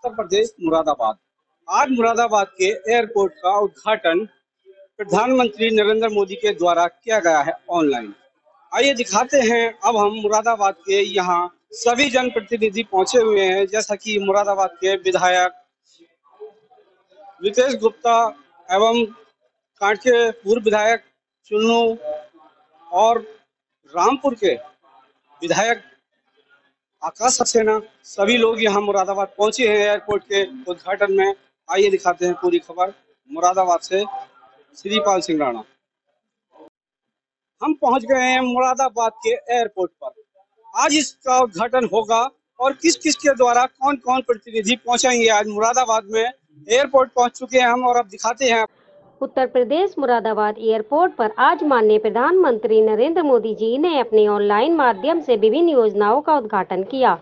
उत्तर प्रदेश मुरादाबाद। आज मुरादाबाद के एयरपोर्ट का उद्घाटन प्रधानमंत्री नरेंद्र मोदी के द्वारा किया गया है ऑनलाइन। आइए दिखाते हैं। अब हम मुरादाबाद के यहाँ सभी जनप्रतिनिधि पहुंचे हुए हैं, जैसा कि मुरादाबाद के विधायक रितेश गुप्ता एवं कांट के पूर्व विधायक चुन्नू और रामपुर के विधायक आकाश सक्सेना, सभी लोग यहाँ मुरादाबाद पहुंचे हैं एयरपोर्ट के उद्घाटन में। आइए दिखाते हैं पूरी खबर मुरादाबाद से श्रीपाल सिंह राणा। हम पहुंच गए हैं मुरादाबाद के एयरपोर्ट पर। आज इसका उद्घाटन होगा और किस किस के द्वारा कौन कौन प्रतिनिधि पहुंचेंगे। आज मुरादाबाद में एयरपोर्ट पहुंच चुके हैं हम और अब दिखाते हैं। उत्तर प्रदेश मुरादाबाद एयरपोर्ट पर आज माननीय प्रधानमंत्री नरेंद्र मोदी जी ने अपने ऑनलाइन माध्यम से विभिन्न योजनाओं का उद्घाटन किया।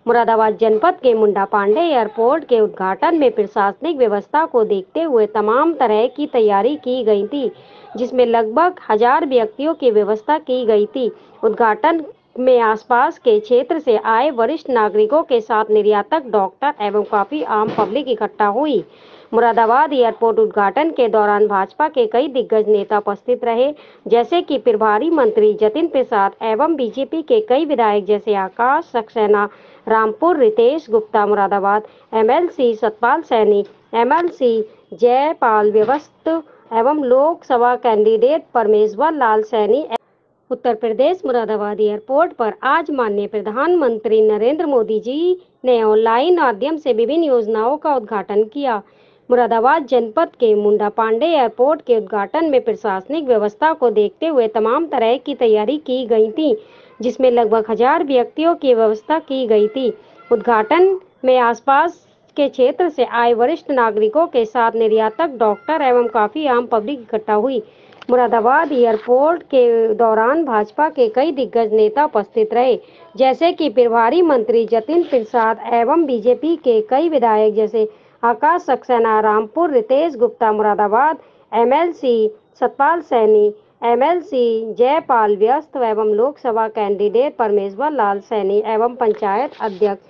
मुरादाबाद जनपद के मुंडा पांडे एयरपोर्ट के उद्घाटन में प्रशासनिक व्यवस्था को देखते हुए तमाम तरह की तैयारी की गई थी, जिसमें लगभग 1000 व्यक्तियों की व्यवस्था की गई थी। उद्घाटन में आसपास के क्षेत्र से आए वरिष्ठ नागरिकों के साथ निर्यातक, डॉक्टर एवं काफी आम पब्लिक इकट्ठा हुई। मुरादाबाद एयरपोर्ट उद्घाटन के दौरान भाजपा के कई दिग्गज नेता उपस्थित रहे, जैसे कि प्रभारी मंत्री जतिन प्रसाद एवं बीजेपी के कई विधायक जैसे आकाश सक्सेना, रामपुर रितेश गुप्ता, मुरादाबाद एमएलसी सतपाल सैनी, एमएलसी जयपाल व्यवस्थ एवं लोकसभा कैंडिडेट परमेश्वर लाल सैनी। उत्तर प्रदेश मुरादाबाद एयरपोर्ट पर आज माननीय प्रधानमंत्री नरेंद्र मोदी जी ने ऑनलाइन माध्यम से विभिन्न योजनाओं का उद्घाटन किया। मुरादाबाद जनपद के मुंडा पांडे एयरपोर्ट के उद्घाटन में प्रशासनिक व्यवस्था को देखते हुए तमाम तरह की तैयारी की गई थी, जिसमें लगभग 1000 व्यक्तियों की व्यवस्था की गई थी। उद्घाटन में आसपास के क्षेत्र से आए वरिष्ठ नागरिकों के साथ निर्यातक, डॉक्टर एवं काफी आम पब्लिक इकट्ठा हुई। मुरादाबाद एयरपोर्ट के दौरान भाजपा के कई दिग्गज नेता उपस्थित रहे, जैसे कि प्रभारी मंत्री जतिन प्रसाद एवं बीजेपी के कई विधायक जैसे आकाश सक्सेना, रामपुर रितेश गुप्ता, मुरादाबाद एमएलसी सतपाल सैनी, एमएलसी जयपाल व्यस्त एवं लोकसभा कैंडिडेट परमेश्वर लाल सैनी एवं पंचायत अध्यक्ष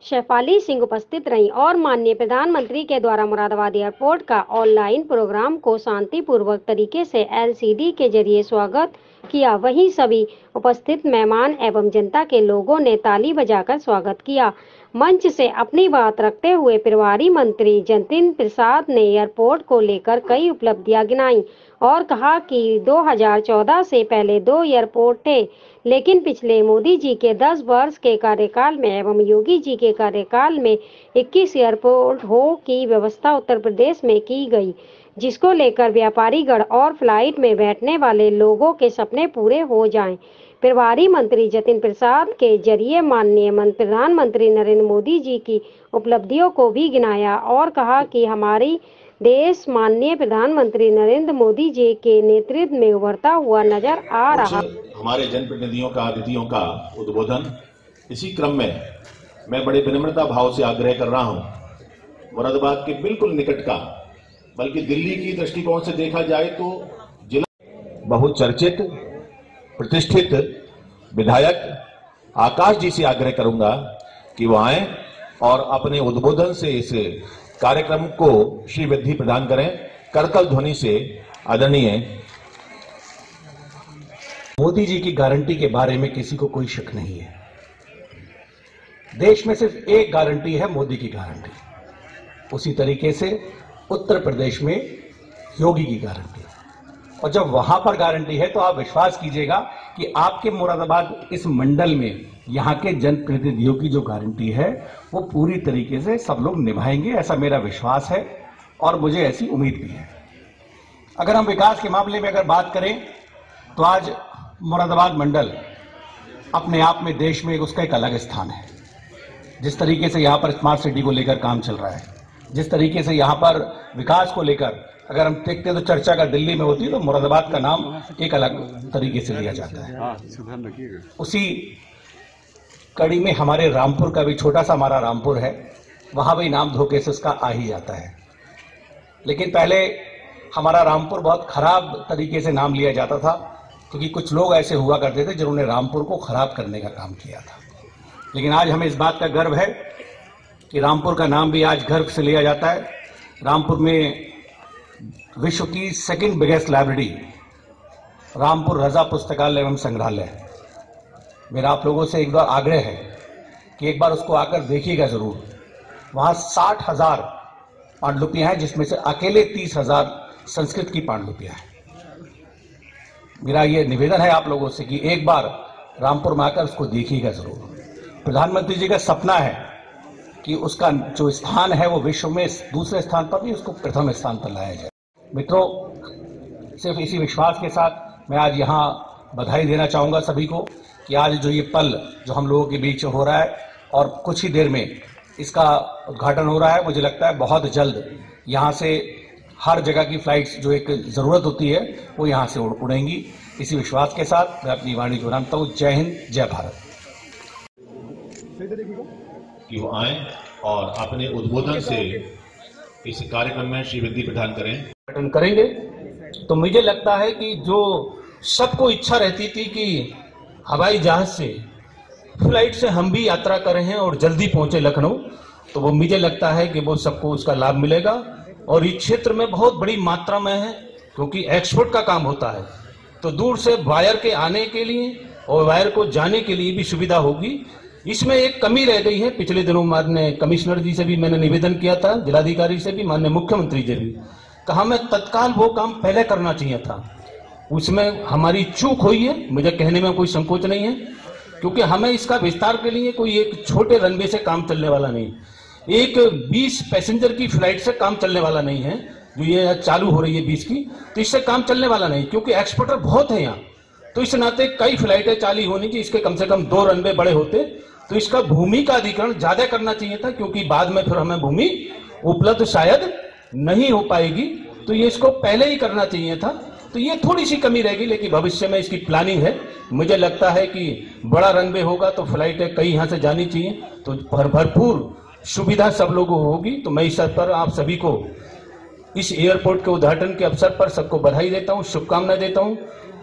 शेफाली सिंह उपस्थित रहीं और माननीय प्रधानमंत्री के द्वारा मुरादाबाद एयरपोर्ट का ऑनलाइन प्रोग्राम को शांतिपूर्वक तरीके से एलसीडी के जरिए स्वागत किया। वहीं सभी उपस्थित मेहमान एवं जनता के लोगों ने ताली बजाकर स्वागत किया। मंच से अपनी बात रखते हुए प्रभारी मंत्री जतिन प्रसाद ने एयरपोर्ट को लेकर कई उपलब्धियां गिनाई और कहा कि 2014 से पहले 2 एयरपोर्ट थे, लेकिन पिछले मोदी जी के 10 वर्ष के कार्यकाल में एवं योगी जी के कार्यकाल में 21 एयरपोर्ट हो की व्यवस्था उत्तर प्रदेश में की गई, जिसको लेकर व्यापारीगण और फ्लाइट में बैठने वाले लोगों के सपने पूरे हो जाएं। प्रभारी मंत्री जतिन प्रसाद के जरिए माननीय प्रधानमंत्री नरेंद्र मोदी जी की उपलब्धियों को भी गिनाया और कहा कि हमारी देश माननीय प्रधानमंत्री नरेंद्र मोदी जी के नेतृत्व में उभरता हुआ नजर आ रहा। हमारे जनप्रतिनिधियों का, अतिथियों का उद्बोधन। इसी क्रम में मैं बड़े विनम्रता भाव से आग्रह कर रहा हूं, मुरादाबाद के बिल्कुल निकट का, बल्कि दिल्ली की दृष्टिकोण से देखा जाए तो जिला बहुचर्चित प्रतिष्ठित विधायक आकाश जी से आग्रह करूंगा कि वो आए और अपने उद्बोधन से इस कार्यक्रम को श्रीवृद्धि प्रदान करें। करतल ध्वनि से आदरणीय मोदी जी की गारंटी के बारे में किसी को कोई शक नहीं है। देश में सिर्फ एक गारंटी है, मोदी की गारंटी। उसी तरीके से उत्तर प्रदेश में योगी की गारंटी। और जब वहां पर गारंटी है तो आप विश्वास कीजिएगा कि आपके मुरादाबाद इस मंडल में यहाँ के जनप्रतिनिधियों की जो गारंटी है वो पूरी तरीके से सब लोग निभाएंगे, ऐसा मेरा विश्वास है और मुझे ऐसी उम्मीद भी है। अगर हम विकास के मामले में अगर बात करें तो आज मुरादाबाद मंडल अपने आप में देश में उसका एक अलग स्थान है। जिस तरीके से यहाँ पर स्मार्ट सिटी को लेकर काम चल रहा है, जिस तरीके से यहाँ पर विकास को लेकर अगर हम देखते हैं तो चर्चा अगर दिल्ली में होती है तो मुरादाबाद का नाम एक अलग तरीके से लिया जाता है। उसी कड़ी में हमारे रामपुर का भी, छोटा सा हमारा रामपुर है, वहां भी नाम धोखे से उसका आ ही जाता है। लेकिन पहले हमारा रामपुर बहुत खराब तरीके से नाम लिया जाता था, क्योंकि कुछ लोग ऐसे हुआ करते थे जिन्होंने रामपुर को खराब करने का काम किया था। लेकिन आज हमें इस बात का गर्व है कि रामपुर का नाम भी आज गर्व से लिया जाता है। रामपुर में विश्व की सेकंड बिगेस्ट लाइब्रेरी रामपुर रजा पुस्तकालय एवं संग्रहालय। मेरा आप लोगों से एक बार आग्रह है कि एक बार उसको आकर देखिएगा जरूर। वहां 60,000 पांडुलिपियां हैं, जिसमें से अकेले 30,000 संस्कृत की पांडुलिपियां हैं। मेरा ये निवेदन है आप लोगों से कि एक बार रामपुर में आकर उसको देखिएगा जरूर। प्रधानमंत्री जी का सपना है कि उसका जो स्थान है वो विश्व में दूसरे स्थान पर भी उसको प्रथम स्थान पर लाया जाए। मित्रों, सिर्फ इसी विश्वास के साथ मैं आज यहाँ बधाई देना चाहूंगा सभी को कि आज जो ये पल जो हम लोगों के बीच हो रहा है और कुछ ही देर में इसका उद्घाटन हो रहा है, मुझे लगता है बहुत जल्द यहाँ से हर जगह की फ्लाइट्स जो एक जरूरत होती है वो यहाँ से उड़ेंगी। इसी विश्वास के साथ मैं अपनी वाणी को विरामता हूँ। जय हिंद, जय भारत। कि वो आए और अपने उद्बोधन से इस कार्यक्रम में श्रीवृद्धि प्रदान करेंगे। तो मुझे लगता है कि जो सबको इच्छा रहती थी कि हवाई जहाज से फ्लाइट से हम भी यात्रा करें हैं और जल्दी पहुंचे लखनऊ, तो वो मुझे लगता है कि वो सबको उसका लाभ मिलेगा। और इस क्षेत्र में बहुत बड़ी मात्रा में है, क्योंकि एक्सपोर्ट का काम होता है, तो दूर से वायर के आने के लिए और वायर को जाने के लिए भी सुविधा होगी। इसमें एक कमी रह गई है। पिछले दिनों माननीय कमिश्नर जी से भी मैंने निवेदन किया था, जिलाधिकारी से भी, माननीय मुख्यमंत्री जी भी कहा, मैं तत्काल वो काम पहले करना चाहिए था। उसमें हमारी चूक हुई है, मुझे कहने में कोई संकोच नहीं है, क्योंकि हमें इसका विस्तार के लिए कोई एक छोटे रनवे से काम चलने वाला नहीं, एक 20 पैसेंजर की फ्लाइट से काम चलने वाला नहीं है जो ये चालू हो रही है 20 की, तो इससे काम चलने वाला नहीं, क्योंकि एक्सपोर्टर बहुत है यहाँ। तो इस नाते कई फ्लाइटें चालू होनी चाहिए, इसके कम से कम 2 रनवे बड़े होते, तो इसका भूमि का अधिग्रहण ज्यादा करना चाहिए था, क्योंकि बाद में फिर हमें भूमि उपलब्ध शायद नहीं हो पाएगी, तो ये इसको पहले ही करना चाहिए था। तो ये थोड़ी सी कमी रहेगी, लेकिन भविष्य में इसकी प्लानिंग है। मुझे लगता है कि बड़ा रनवे होगा तो फ्लाइटें कई यहाँ से जानी चाहिए, तो भरपूर सुविधा सब लोगों को होगी। तो मैं इस अवसर पर आप सभी को इस एयरपोर्ट के उद्घाटन के अवसर पर सबको बधाई देता हूँ, शुभकामनाएं देता हूँ,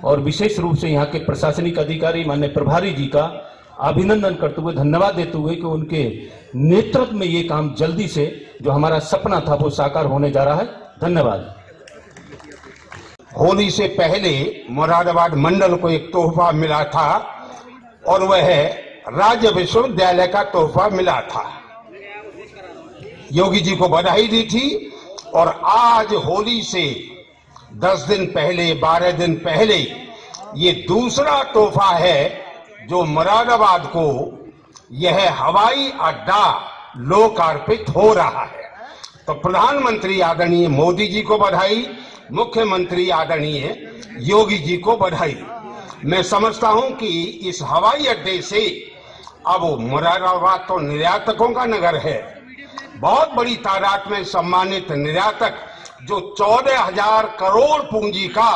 और विशेष रूप से यहाँ के प्रशासनिक अधिकारी माननीय प्रभारी जी का अभिनंदन करते हुए, धन्यवाद देते हुए कि उनके नेतृत्व में ये काम जल्दी से जो हमारा सपना था वो साकार होने जा रहा है। धन्यवाद। होली से पहले मुरादाबाद मंडल को एक तोहफा मिला था और वह राज्य विश्वविद्यालय का तोहफा मिला था। योगी जी को बधाई दी थी, और आज होली से 10 दिन पहले, 12 दिन पहले ये दूसरा तोहफा है जो मुरादाबाद को यह हवाई अड्डा लोकार्पित हो रहा है। तो प्रधानमंत्री आदरणीय मोदी जी को बधाई, मुख्यमंत्री आदरणीय योगी जी को बधाई। मैं समझता हूं कि इस हवाई अड्डे से अब मुरादाबाद तो निर्यातकों का नगर है, बहुत बड़ी तादाद में सम्मानित निर्यातक जो 14,000 करोड़ पूंजी का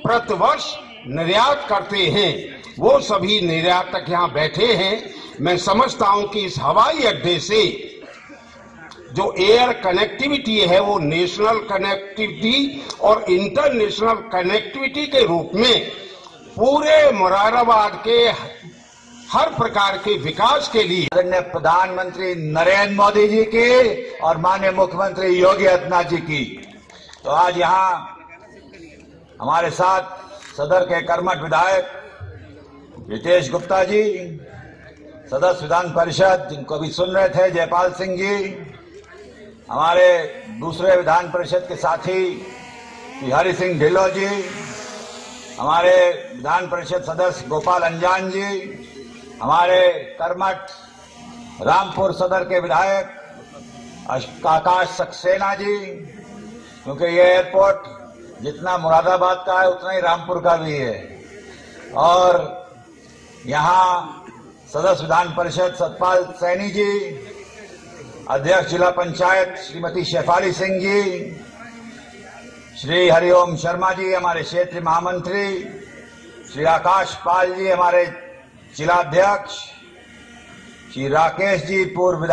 प्रतिवर्ष निर्यात करते हैं, वो सभी निर्यातक यहाँ बैठे हैं। मैं समझता हूं कि इस हवाई अड्डे से जो एयर कनेक्टिविटी है वो नेशनल कनेक्टिविटी और इंटरनेशनल कनेक्टिविटी के रूप में पूरे मुरादाबाद के हर प्रकार के विकास के लिए आदरणीय प्रधानमंत्री नरेंद्र मोदी जी की और माननीय मुख्यमंत्री योगी आदित्यनाथ जी की। तो आज यहाँ हमारे साथ सदर के कर्मठ विधायक रितेश गुप्ता जी, सदस्य विधान परिषद जिनको अभी सुन रहे थे जयपाल सिंह जी, हमारे दूसरे विधान परिषद के साथी श्री हरि सिंह ढिल्लों जी, हमारे विधान परिषद सदस्य गोपाल अंजान जी, हमारे कर्मठ रामपुर सदर के विधायक आकाश सक्सेना जी, क्योंकि ये एयरपोर्ट जितना मुरादाबाद का है उतना ही रामपुर का भी है, और यहाँ सदस्य विधान परिषद सतपाल सैनी जी, अध्यक्ष जिला पंचायत श्रीमती शेफाली सिंह जी, श्री हरिओम शर्मा जी हमारे क्षेत्रीय महामंत्री, श्री आकाश पाल जी हमारे जिलाध्यक्ष, श्री राकेश जी पूर्व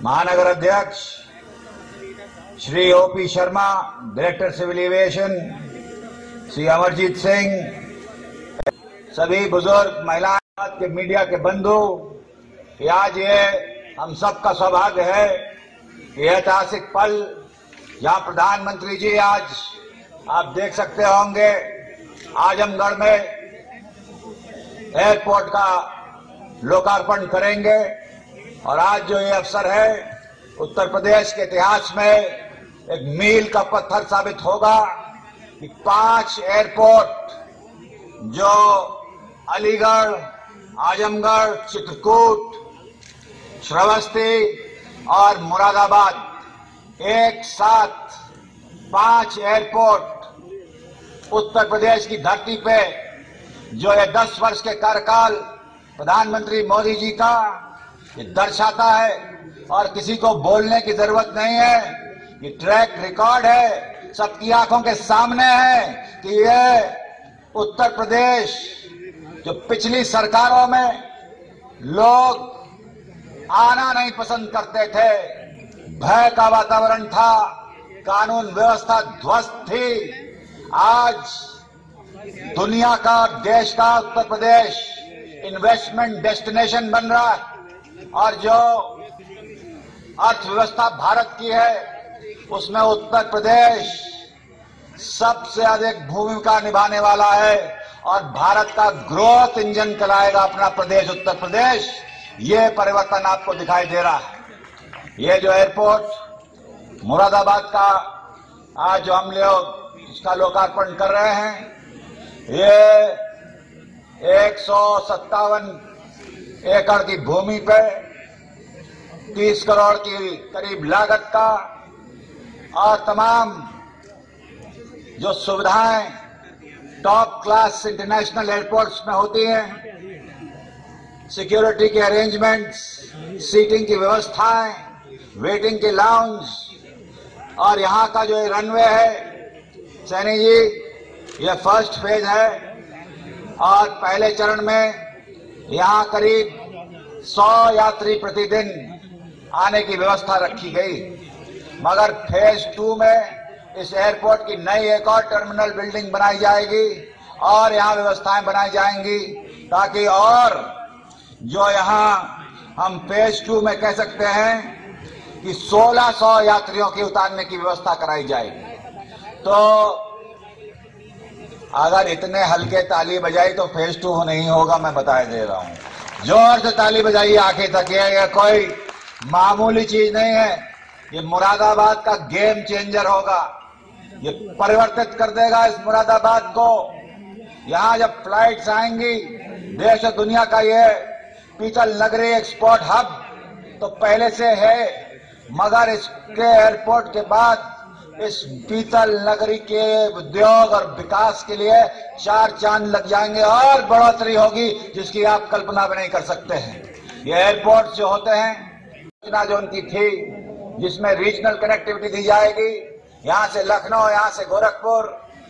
महानगर अध्यक्ष, Shri OP Sharma director civil aviation, Shri Amarjeet Singh, सभी बुजुर्ग महिलाएं के मीडिया के बंधु, आज ये हम सबका सौभाग्य है कि ऐतिहासिक पल जहां प्रधानमंत्री जी आज आप देख सकते होंगे आजमगढ़ में एयरपोर्ट का लोकार्पण करेंगे। और आज जो ये अवसर है उत्तर प्रदेश के इतिहास में एक मील का पत्थर साबित होगा कि 5 एयरपोर्ट जो अलीगढ़, आजमगढ़, चित्रकूट, श्रावस्ती और मुरादाबाद एक साथ 5 एयरपोर्ट उत्तर प्रदेश की धरती पे जो ये 10 वर्ष के कार्यकाल प्रधानमंत्री मोदी जी का ये दर्शाता है। और किसी को बोलने की जरूरत नहीं है, ये ट्रैक रिकॉर्ड है, सबकी आंखों के सामने है कि ये उत्तर प्रदेश जो पिछली सरकारों में लोग आना नहीं पसंद करते थे, भय का वातावरण था, कानून व्यवस्था ध्वस्त थी, आज दुनिया का, देश का उत्तर प्रदेश इन्वेस्टमेंट डेस्टिनेशन बन रहा है। और जो अर्थव्यवस्था भारत की है उसमें उत्तर प्रदेश सबसे अधिक भूमिका निभाने वाला है और भारत का ग्रोथ इंजन चलाएगा अपना प्रदेश उत्तर प्रदेश। ये परिवर्तन आपको दिखाई दे रहा है। ये जो एयरपोर्ट मुरादाबाद का आज जो हम लोग इसका लोकार्पण कर रहे हैं, ये 157 एकड़ की भूमि पे 30 करोड़ की करीब लागत का और तमाम जो सुविधाएं टॉप क्लास इंटरनेशनल एयरपोर्ट्स में होती हैं, सिक्योरिटी के अरेंजमेंट्स, सीटिंग की व्यवस्थाएं, वेटिंग के लाउंज और यहाँ का जो रनवे है, सैनी जी, यह फर्स्ट फेज है और पहले चरण में यहाँ करीब 100 यात्री प्रतिदिन आने की व्यवस्था रखी गई। मगर फेज 2 में इस एयरपोर्ट की नई एक और टर्मिनल बिल्डिंग बनाई जाएगी और यहाँ व्यवस्थाएं बनाई जाएंगी ताकि और जो यहाँ हम फेज 2 में कह सकते हैं कि 1600 यात्रियों की उतारने की व्यवस्था कराई जाएगी। तो अगर इतने हल्के ताली बजाई तो फेज 2 नहीं होगा, मैं बता दे रहा हूं। जोर से ताली बजाइए आखिर तक, ये कोई मामूली चीज नहीं है, ये मुरादाबाद का गेम चेंजर होगा, ये परिवर्तित कर देगा इस मुरादाबाद को। यहाँ जब फ्लाइट्स आएंगी, देश और दुनिया का ये पीतल नगरी एक्सपोर्ट हब तो पहले से है, मगर इसके एयरपोर्ट के बाद इस पीतल नगरी के उद्योग और विकास के लिए 4 चांद लग जाएंगे और बढ़ोतरी होगी जिसकी आप कल्पना भी नहीं कर सकते हैं। ये एयरपोर्ट जो होते हैं, योजना जो उनकी थी जिसमें रीजनल कनेक्टिविटी दी जाएगी, यहाँ से लखनऊ, यहाँ से गोरखपुर,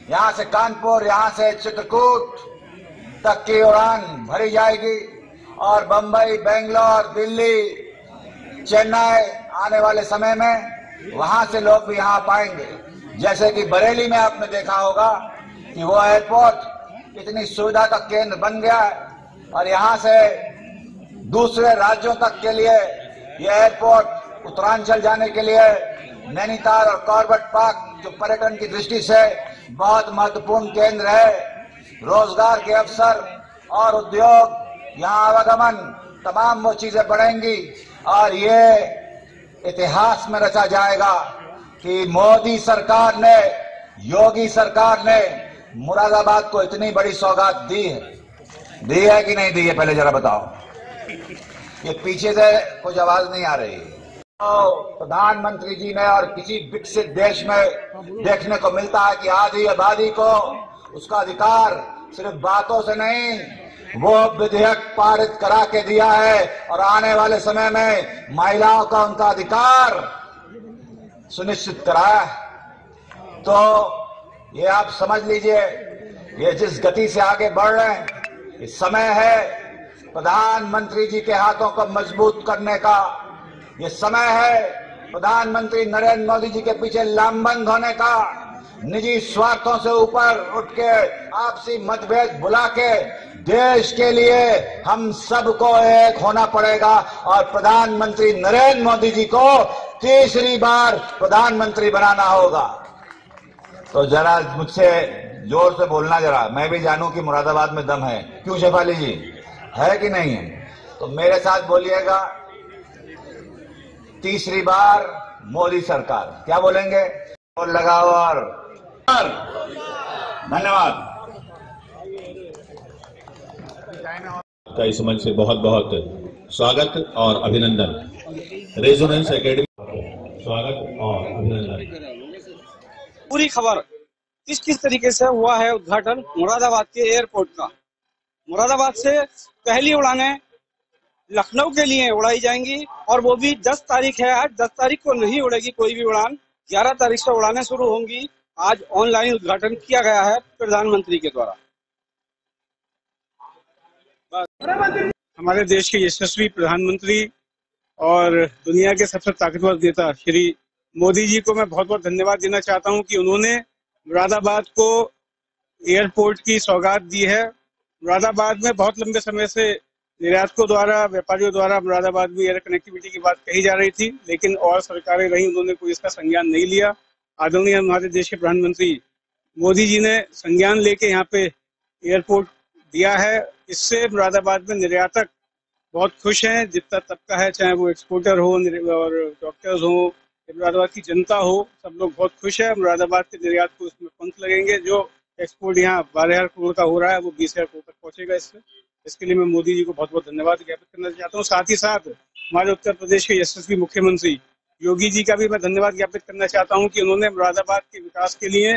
यहाँ से कानपुर, यहाँ से चित्रकूट तक की उड़ान भरी जाएगी और बंबई, बेंगलोर, दिल्ली, चेन्नई आने वाले समय में वहां से लोग भी यहाँ पाएंगे। जैसे कि बरेली में आपने देखा होगा कि वो एयरपोर्ट इतनी सुविधा का केंद्र बन गया है और यहाँ से दूसरे राज्यों तक के लिए ये एयरपोर्ट उत्तरांचल जाने के लिए नैनीताल और कॉर्बेट पार्क जो पर्यटन की दृष्टि से बहुत महत्वपूर्ण केंद्र है, रोजगार के अवसर और उद्योग, यहाँ आवागमन, तमाम वो चीजें बढ़ेंगी और ये इतिहास में रचा जाएगा कि मोदी सरकार ने, योगी सरकार ने मुरादाबाद को इतनी बड़ी सौगात दी है कि नहीं दी है? पहले जरा बताओ। ये पीछे से कुछ आवाज नहीं आ रही। तो प्रधानमंत्री जी ने, और किसी विकसित देश में देखने को मिलता है कि आधी आबादी को उसका अधिकार सिर्फ बातों से नहीं, वो विधेयक पारित करा के दिया है और आने वाले समय में महिलाओं का उनका अधिकार सुनिश्चित कराया। तो ये आप समझ लीजिए, ये जिस गति से आगे बढ़ रहे हैं, ये समय है प्रधानमंत्री जी के हाथों को मजबूत करने का, ये समय है प्रधानमंत्री नरेंद्र मोदी जी के पीछे लामबंद होने का, निजी स्वार्थों से ऊपर उठ के आपसी मतभेद भुला के देश के लिए हम सबको एक होना पड़ेगा और प्रधानमंत्री नरेंद्र मोदी जी को तीसरी बार प्रधानमंत्री बनाना होगा। तो जरा मुझसे जोर से बोलना, जरा मैं भी जानूं कि मुरादाबाद में दम है। क्यों शेफाली जी, है कि नहीं है? तो मेरे साथ बोलिएगा, तीसरी बार मोदी सरकार। क्या बोलेंगे? और लगाओ और धन्यवाद। का इस मंच से बहुत बहुत स्वागत और अभिनंदन। रेजोनेंस एकेडमी स्वागत और अभिनंदन। पूरी खबर किस तरीके से हुआ है उद्घाटन मुरादाबाद के एयरपोर्ट का। मुरादाबाद से पहली उड़ानें लखनऊ के लिए उड़ाई जाएंगी और वो भी 10 तारीख है। आज 10 तारीख को नहीं उड़ेगी कोई भी उड़ान, 11 तारीख से उड़ानें शुरू होंगी। आज ऑनलाइन उद्घाटन किया गया है प्रधानमंत्री के द्वारा। हमारे देश के यशस्वी प्रधानमंत्री और दुनिया के सबसे ताकतवर नेता श्री मोदी जी को मैं बहुत बहुत धन्यवाद देना चाहता हूं कि उन्होंने मुरादाबाद को एयरपोर्ट की सौगात दी है। मुरादाबाद में बहुत लंबे समय से निर्यातकों द्वारा, व्यापारियों द्वारा मुरादाबाद में एयर कनेक्टिविटी की बात कही जा रही थी, लेकिन और सरकारें रही, उन्होंने कोई इसका संज्ञान नहीं लिया। आदरणीय हमारे देश के प्रधानमंत्री मोदी जी ने संज्ञान लेके यहाँ पे एयरपोर्ट दिया है। इससे मुरादाबाद में निर्यातक बहुत खुश हैं, जितना तबका है, चाहे वो एक्सपोर्टर हो और डॉक्टर्स हो, मुरादाबाद की जनता हो, सब लोग बहुत खुश है। मुरादाबाद के निर्यात को उसमें पंख लगेंगे। जो एक्सपोर्ट यहाँ 12,000 करोड़ का हो रहा है वो 20,000 करोड़ तक पहुंचेगा। इसके लिए मैं मोदी जी को बहुत बहुत धन्यवाद ज्ञापित करना चाहता हूँ। साथ ही साथ हमारे उत्तर प्रदेश के यशस्वी मुख्यमंत्री योगी जी का भी मैं धन्यवाद ज्ञापित करना चाहता हूँ कि उन्होंने मुरादाबाद के विकास के लिए,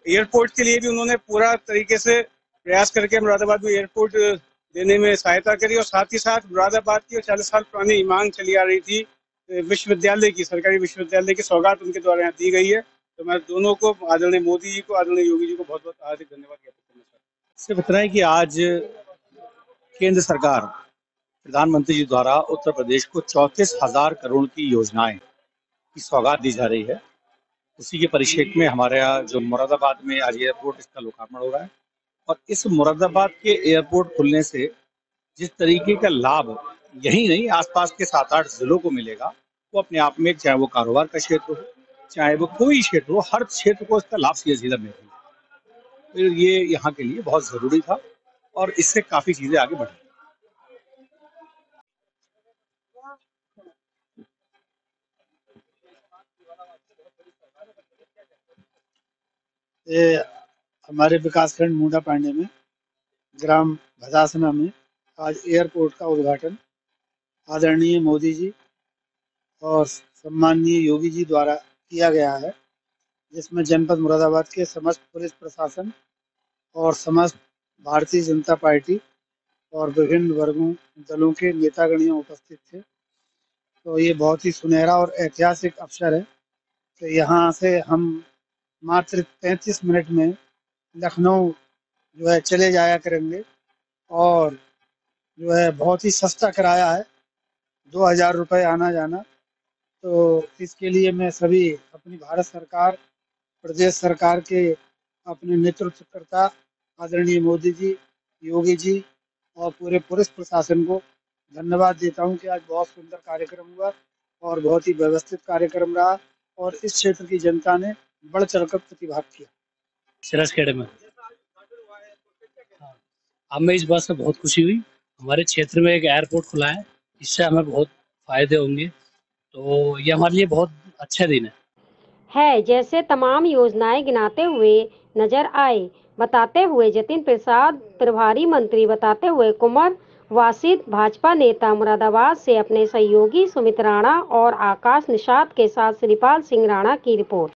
एयरपोर्ट के लिए भी उन्होंने पूरा तरीके से प्रयास करके मुरादाबाद में एयरपोर्ट देने में सहायता करी। और साथ ही साथ मुरादाबाद की 40 साल पुरानी मांग चली आ रही थी विश्वविद्यालय की, सरकारी विश्वविद्यालय की सौगात उनके द्वारा यहाँ दी गई है। तो मैं दोनों को, आदरणीय मोदी जी को, आदरणीय योगी जी को बहुत बहुत हार्दिक धन्यवाद ज्ञापित करना चाहता हूँ। इससे बताएं कि आज केंद्र सरकार प्रधानमंत्री जी द्वारा उत्तर प्रदेश को 34,000 करोड़ की योजनाएं की सौगात दी जा रही है। उसी के परिप्रेक्ष्य में हमारे यहाँ जो मुरादाबाद में आज एयरपोर्ट, इसका लोकार्पण हो रहा है। और इस मुरादाबाद के एयरपोर्ट खुलने से जिस तरीके का लाभ यही नहीं, आसपास के 7-8 जिलों को मिलेगा, वो अपने आप में, चाहे वो कारोबार का क्षेत्र हो, चाहे वो कोई क्षेत्र हो, हर क्षेत्र को इसका लाभ सीधा मिलेगा। तो ये यहाँ के लिए बहुत जरूरी था और इससे काफी चीजें आगे बढ़ी। ये हमारे विकासखंड मुंडा पांडे में ग्राम भदासना में आज एयरपोर्ट का उद्घाटन आदरणीय मोदी जी और सम्माननीय योगी जी द्वारा किया गया है, जिसमें जनपद मुरादाबाद के समस्त पुलिस प्रशासन और समस्त भारतीय जनता पार्टी और विभिन्न वर्गों दलों के नेतागणियों उपस्थित थे। तो ये बहुत ही सुनहरा और ऐतिहासिक अवसर है कि यहाँ से हम मात्र 35 मिनट में लखनऊ जो है चले जाया करेंगे और जो है बहुत ही सस्ता किराया है, 2,000 रुपये आना जाना। तो इसके लिए मैं सभी अपनी भारत सरकार, प्रदेश सरकार के अपने नेतृत्वकर्ता आदरणीय मोदी जी, योगी जी और पूरे पुलिस प्रशासन को धन्यवाद देता हूं कि आज बहुत सुंदर कार्यक्रम हुआ और बहुत ही व्यवस्थित कार्यक्रम रहा और इस क्षेत्र की जनता ने बढ़ चढ़कर प्रतिभाग किया। सिराजखेड़े में हमें इस बात से बहुत खुशी हुई, हमारे क्षेत्र में एक एयरपोर्ट खुला है, इससे हमें बहुत फायदे होंगे। तो ये हमारे लिए बहुत अच्छा दिन है। जैसे तमाम योजनाएं गिनाते हुए नजर आए, बताते हुए जतिन प्रसाद प्रभारी मंत्री, बताते हुए कुंवर वासिद भाजपा नेता मुरादाबाद से अपने सहयोगी सुमित राणा और आकाश निषाद के साथ श्रीपाल सिंह राणा की रिपोर्ट।